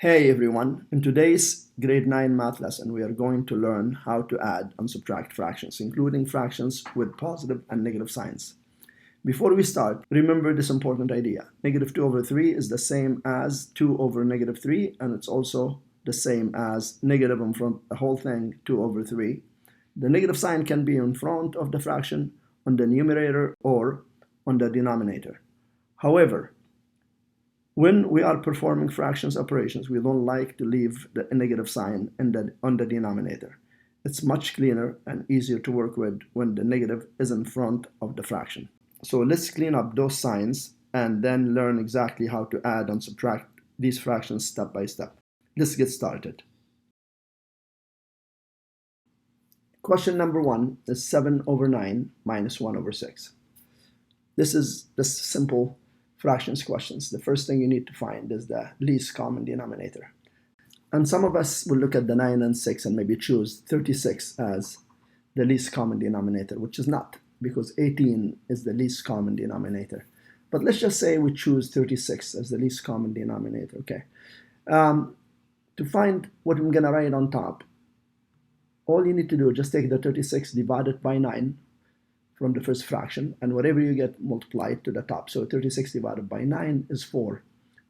Hey everyone, in today's grade 9 math lesson we are going to learn how to add and subtract fractions, including fractions with positive and negative signs. Before we start, remember this important idea. Negative 2 over 3 is the same as 2 over negative 3, and it's also the same as negative in front the whole thing 2 over 3. The negative sign can be in front of the fraction on the numerator or on the denominator. However, when we are performing fractions operations, we don't like to leave the negative sign on the denominator. It's much cleaner and easier to work with when the negative is in front of the fraction. So let's clean up those signs and then learn exactly how to add and subtract these fractions step by step. Let's get started. Question number 1 is 7 over 9 minus 1 over 6. This is the simple fractions questions. The first thing you need to find is the least common denominator. And some of us will look at the 9 and 6 and maybe choose 36 as the least common denominator, which is not, because 18 is the least common denominator. But let's just say we choose 36 as the least common denominator, okay? To find what I'm gonna write on top, all you need to do is just take the 36 divided by 9 from the first fraction, and whatever you get, multiply it to the top. So 36 divided by 9 is 4.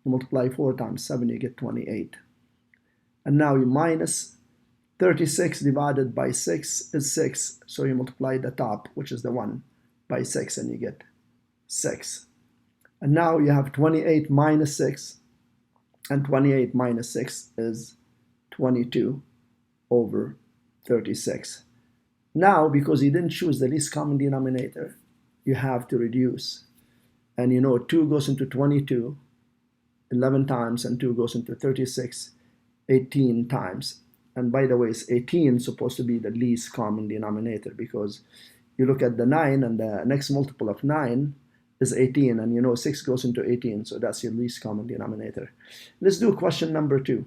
You multiply 4 times 7, you get 28. And now you minus 36 divided by 6 is 6. So you multiply the top, which is the 1, by 6, and you get 6. And now you have 28 minus 6, and 28 minus 6 is 22 over 36. Now, because you didn't choose the least common denominator, you have to reduce. And you know 2 goes into 22 11 times, and 2 goes into 36 18 times. And by the way, it's 18 supposed to be the least common denominator, because you look at the 9 and the next multiple of 9 is 18, and you know 6 goes into 18, so that's your least common denominator. Let's do question number 2.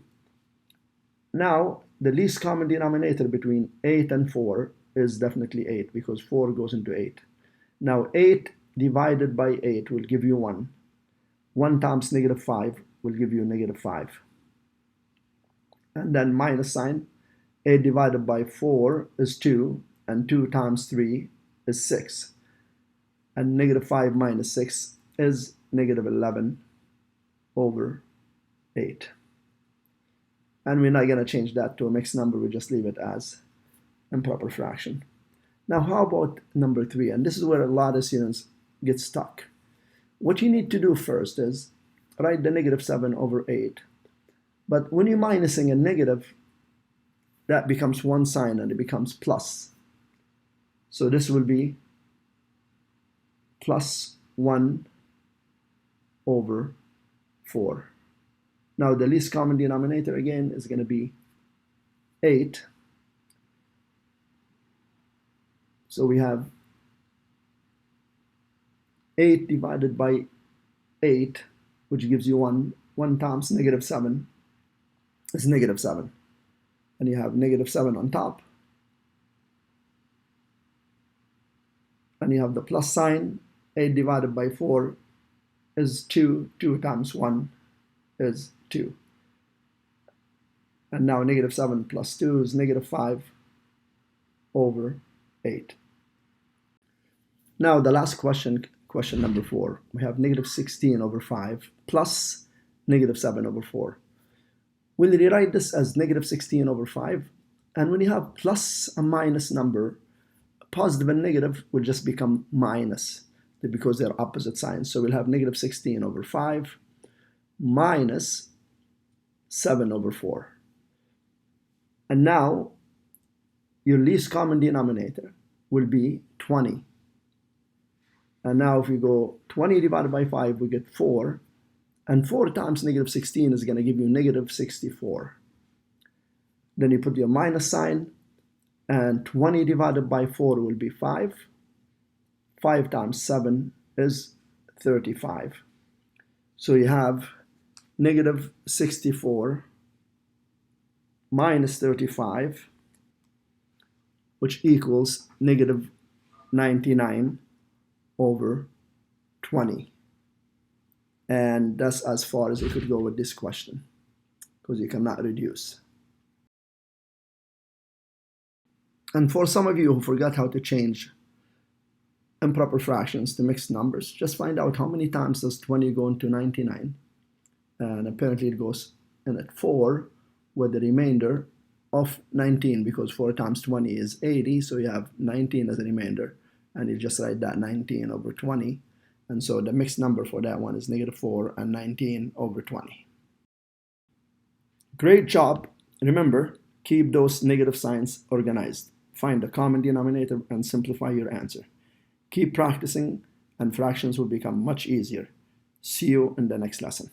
Now, the least common denominator between 8 and 4 is definitely 8, because 4 goes into 8. Now 8 divided by 8 will give you 1. 1 times negative 5 will give you negative 5. And then minus sign. 8 divided by 4 is 2, and 2 times 3 is 6. And negative 5 minus 6 is negative 11 over 8. And we're not going to change that to a mixed number, we just leave it as improper fraction. Now how about number 3? And this is where a lot of students get stuck. What you need to do first is write the negative 7 over 8. But when you're minusing a negative, that becomes one sign and it becomes plus. So this will be plus 1 over 4. Now the least common denominator again is going to be 8. So we have 8 divided by 8, which gives you 1. 1 times negative 7 is negative 7. And you have negative 7 on top. And you have the plus sign. 8 divided by 4 is 2. 2 times 1 is 2. And now negative 7 plus 2 is negative 5 over 8. Now the last question, question number 4. We have negative 16 over 5 plus negative 7 over 4. We'll rewrite this as negative 16 over 5. And when you have plus a minus number, positive and negative will just become minus, because they're opposite signs. So we'll have negative 16 over 5 minus 7 over 4. And now your least common denominator will be 20. And now if we go 20 divided by 5, we get 4. And 4 times negative 16 is going to give you negative 64. Then you put your minus sign, and 20 divided by 4 will be 5. 5 times 7 is 35. So you have negative 64 minus 35, which equals negative 99 over 20. And that's as far as you could go with this question. because you cannot reduce. And for some of you who forgot how to change improper fractions to mixed numbers, just find out how many times does 20 go into 99. And apparently it goes in at 4 with the remainder of 19, because 4 times 20 is 80, so you have 19 as a remainder, and you just write that 19 over 20. And so the mixed number for that one is -4 and 19 over 20. Great job. Remember, keep those negative signs organized. Find the common denominator and simplify your answer. Keep practicing and fractions will become much easier. See you in the next lesson.